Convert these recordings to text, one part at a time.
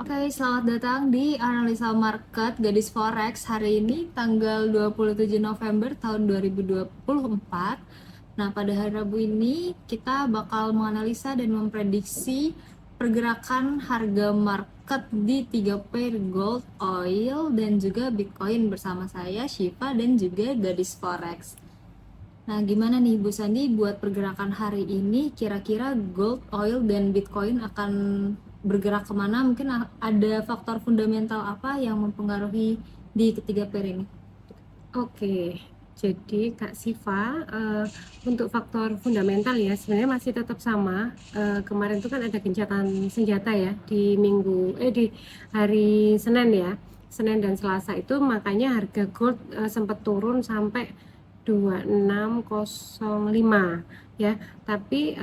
Oke, selamat datang di Analisa Market Gadis Forex hari ini tanggal 27 November tahun 2024. Nah, pada hari Rabu ini kita bakal menganalisa dan memprediksi pergerakan harga market di 3 pair gold, oil, dan juga Bitcoin bersama saya, Shiva, dan juga Gadis Forex. Nah, gimana nih Bu Sandi buat pergerakan hari ini? Kira-kira gold, oil, dan Bitcoin akan bergerak kemana? Mungkin ada faktor fundamental apa yang mempengaruhi di ketiga pair ini? Oke, jadi Kak Siva, untuk faktor fundamental ya sebenarnya masih tetap sama. Kemarin itu kan ada gencatan senjata ya di hari Senin ya, Senin dan Selasa itu makanya harga gold sempat turun sampai 2605 ya. Tapi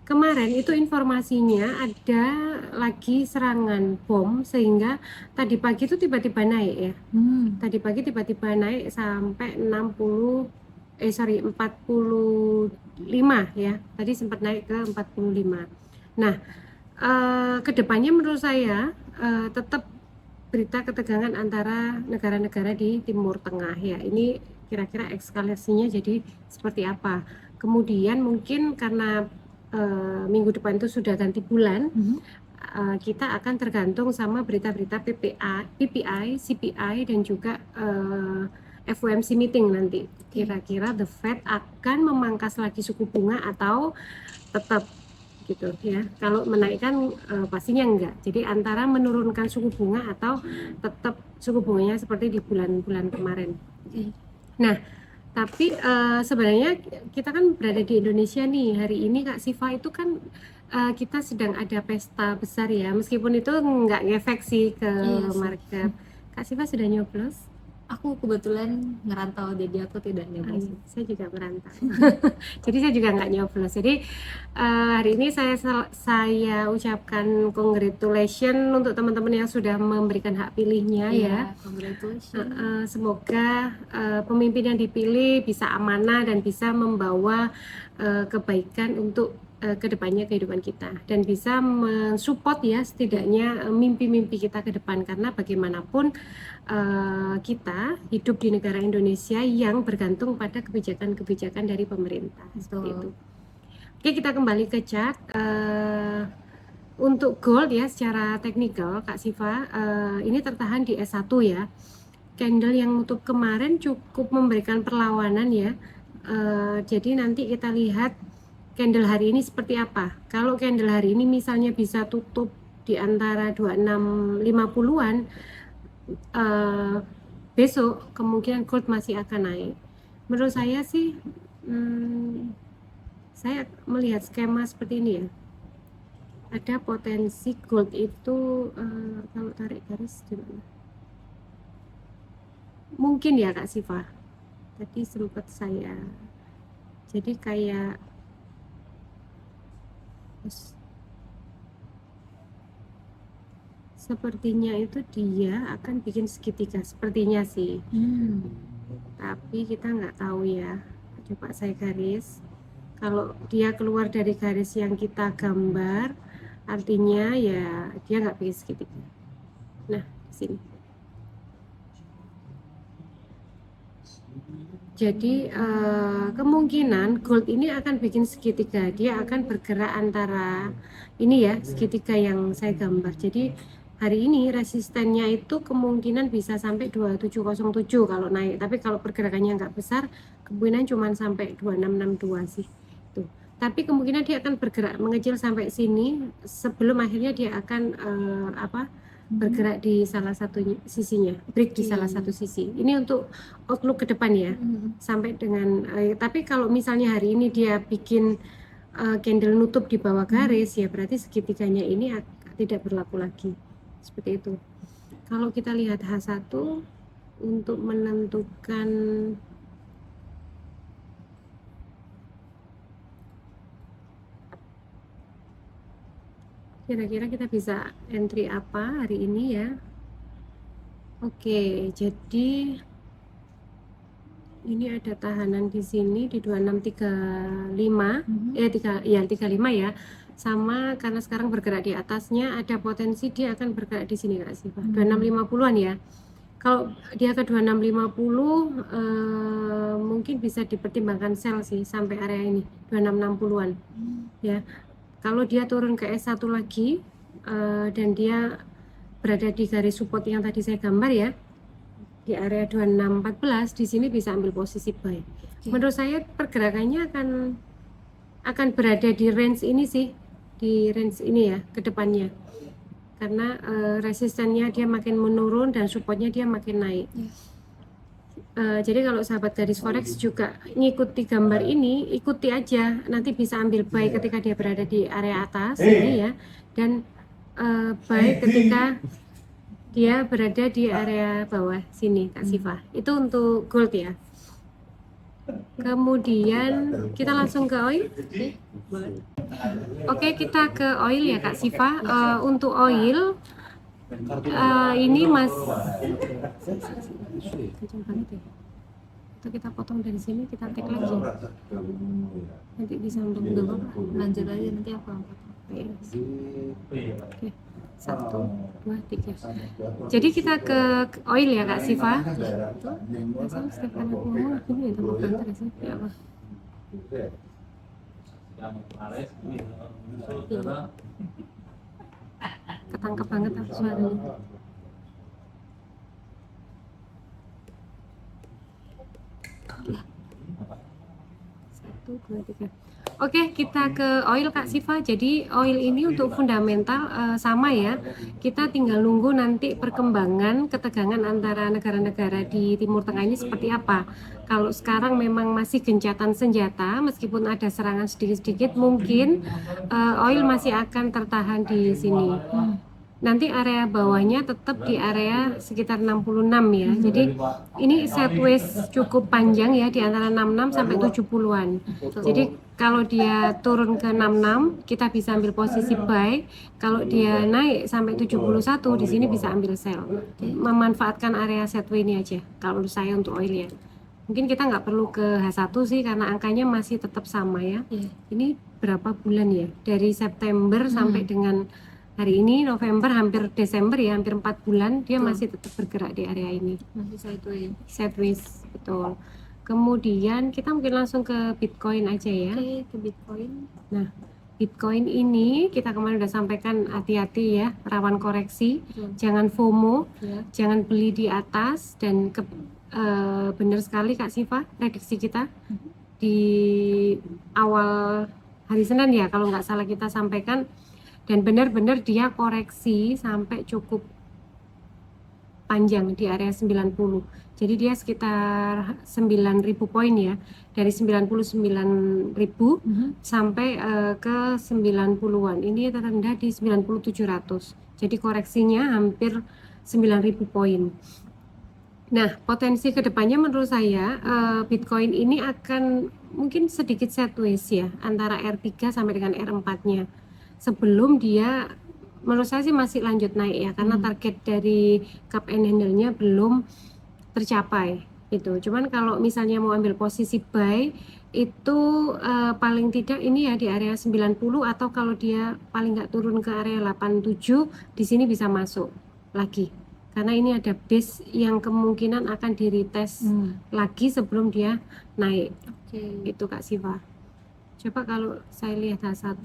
kemarin itu informasinya ada lagi serangan bom sehingga tadi pagi itu tiba-tiba naik ya. Tadi pagi tiba-tiba naik sampai 45 ya. Tadi sempat naik ke 45. Nah, kedepannya menurut saya tetap berita ketegangan antara negara-negara di Timur Tengah ya. Ini kira-kira eskalasinya jadi seperti apa. Kemudian mungkin karena minggu depan itu sudah ganti bulan, kita akan tergantung sama berita-berita PPI, CPI dan juga FOMC meeting nanti. Kira-kira The Fed akan memangkas lagi suku bunga atau tetap gitu ya. Kalau menaikkan pastinya enggak. Jadi antara menurunkan suku bunga atau tetap suku bunganya seperti di bulan-bulan kemarin. Nah, tapi sebenarnya kita kan berada di Indonesia nih. Hari ini Kak Siva itu kan kita sedang ada pesta besar ya. Meskipun itu nggak ngefek sih ke market. Kak Siva sudah nyoblos? Aku kebetulan ngerantau, jadi aku tidak nyoblos. Saya juga merantau. Jadi saya juga nggak nyoblos. Jadi hari ini saya ucapkan congratulations untuk teman-teman yang sudah memberikan hak pilihnya ya. Congratulations. Semoga pemimpin yang dipilih bisa amanah dan bisa membawa kebaikan untuk kedepannya kehidupan kita dan bisa mensupport ya setidaknya mimpi-mimpi kita ke depan, karena bagaimanapun kita hidup di negara Indonesia yang bergantung pada kebijakan-kebijakan dari pemerintah. Seperti itu. Oke, kita kembali ke chart. Untuk gold ya secara teknikal Kak Siva, ini tertahan di S1 ya. Candle yang nutup kemarin cukup memberikan perlawanan ya. Jadi nanti kita lihat candle hari ini seperti apa. Kalau candle hari ini misalnya bisa tutup di antara 2650-an, besok kemungkinan gold masih akan naik. Menurut saya sih saya melihat skema seperti ini ya. Ada potensi gold itu kalau tarik garis gimana? Mungkin ya Kak Siva. Tadi sempat saya jadi kayak sepertinya itu dia akan bikin segitiga, sepertinya sih. Tapi kita nggak tahu ya. Coba saya garis. Kalau dia keluar dari garis yang kita gambar, artinya ya dia nggak bikin segitiga. Nah, di sini. Jadi kemungkinan gold ini akan bikin segitiga. Dia akan bergerak antara ini ya, segitiga yang saya gambar. Jadi hari ini resistennya itu kemungkinan bisa sampai 2707 kalau naik. Tapi kalau pergerakannya nggak besar, kemungkinan cuma sampai 2662 sih. Tuh. Tapi kemungkinan dia akan bergerak mengecil sampai sini sebelum akhirnya dia akan bergerak di salah satu sisinya, break di salah satu sisi. Ini untuk outlook ke depan ya. Sampai dengan tapi kalau misalnya hari ini dia bikin candle nutup di bawah garis ya berarti segitiganya ini tidak berlaku lagi. Seperti itu. Kalau kita lihat H1 untuk menentukan kira-kira kita bisa entry apa hari ini ya. Oke, jadi ini ada tahanan di sini di 2635 35 ya. sama karena sekarang bergerak di atasnya, ada potensi dia akan bergerak di sini Kak Siva. 2650-an ya. Kalau dia ke 2650 mungkin bisa dipertimbangkan sell sih sampai area ini 2660-an ya. Kalau dia turun ke S1 lagi dan dia berada di garis support yang tadi saya gambar ya, di area 2614, di sini bisa ambil posisi buy. Menurut saya pergerakannya akan berada di range ini sih, di range ini ya ke depannya, karena resistennya dia makin menurun dan supportnya dia makin naik. Jadi kalau sahabat garis forex juga ngikuti gambar ini, ikuti aja, nanti bisa ambil buy ketika dia berada di area atas ini ya, dan buy ketika dia berada di area bawah sini Kak Siva. Itu untuk gold ya. Kemudian kita langsung ke oil. Oke, kita ke oil ya Kak Siva. Untuk oil ini kencang banget ya. Itu kita potong dari sini, kita take lagi. Nanti disambung dulu. Lanjut aja, nanti aku angkat. Oke. 1, 2, 3. Jadi kita ke oil ya Kak Siva. Rasanya setiap kali aku ngomong gini ya, tambah banter ya sih. Ya apa? Ketangkep banget aku suaranya. Satu, dua, tiga. Oke, kita ke oil Kak Siva. Jadi oil ini untuk fundamental sama ya. Kita tinggal nunggu nanti perkembangan ketegangan antara negara-negara di Timur Tengah ini seperti apa. Kalau sekarang memang masih gencatan senjata, meskipun ada serangan sedikit-sedikit, mungkin oil masih akan tertahan di sini. Nanti area bawahnya tetap di area sekitar 66 ya. Jadi ini sideways cukup panjang ya, di antara 66 sampai 70-an. Jadi kalau dia turun ke 66, kita bisa ambil posisi buy. Kalau dia naik sampai 71, di sini bisa ambil sell. Memanfaatkan area sideways ini aja kalau menurut saya untuk oil ya. Mungkin kita nggak perlu ke H1 sih, karena angkanya masih tetap sama ya. Ini berapa bulan ya? Dari September sampai dengan hari ini November, hampir Desember ya, hampir 4 bulan dia masih tetap bergerak di area ini. Masih Sideways, betul. Kemudian kita mungkin langsung ke Bitcoin aja ya. Oke, ke Bitcoin. Nah, Bitcoin ini kita kemarin udah sampaikan, hati-hati ya, rawan koreksi. Jangan FOMO, jangan beli di atas, dan benar sekali Kak Siva prediksi kita di awal hari Senin ya, kalau nggak salah kita sampaikan. Dan benar-benar dia koreksi sampai cukup panjang di area 90. Jadi dia sekitar 9.000 poin ya. Dari 99.000 sampai ke 90-an. Ini terendah di 9.700. Jadi koreksinya hampir 9.000 poin. Nah, potensi kedepannya menurut saya Bitcoin ini akan mungkin sedikit sideways ya, antara R3 sampai dengan R4-nya. Sebelum dia, menurut saya sih masih lanjut naik ya, karena target dari cup and handle-nya belum tercapai gitu. Cuman kalau misalnya mau ambil posisi buy itu paling tidak ini ya di area 90, atau kalau dia paling nggak turun ke area 87, di sini bisa masuk lagi. Karena ini ada base yang kemungkinan akan di retest lagi sebelum dia naik. Itu Kak Siva. Coba kalau saya lihat H1,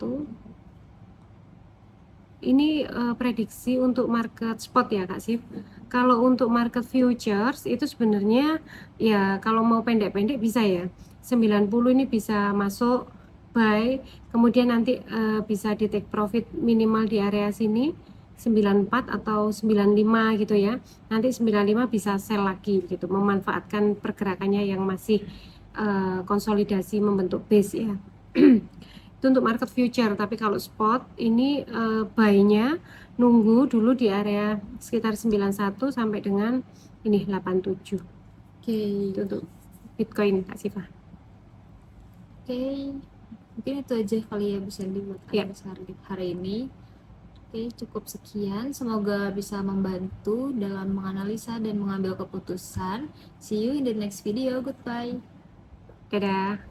ini prediksi untuk market spot ya Kak Sif. Kalau untuk market futures itu sebenarnya ya kalau mau pendek-pendek bisa ya. 90 ini bisa masuk buy, kemudian nanti bisa di take profit minimal di area sini 94 atau 95 gitu ya. Nanti 95 bisa sell lagi gitu, memanfaatkan pergerakannya yang masih konsolidasi membentuk base ya. Itu untuk market future. Tapi kalau spot ini buy-nya nunggu dulu di area sekitar 91 sampai dengan ini 87. Itu untuk Bitcoin Kak Siva. Mungkin itu aja kali ya bisa dibuat hari ini. Cukup sekian. Semoga bisa membantu dalam menganalisa dan mengambil keputusan. See you in the next video. Goodbye. Dadah.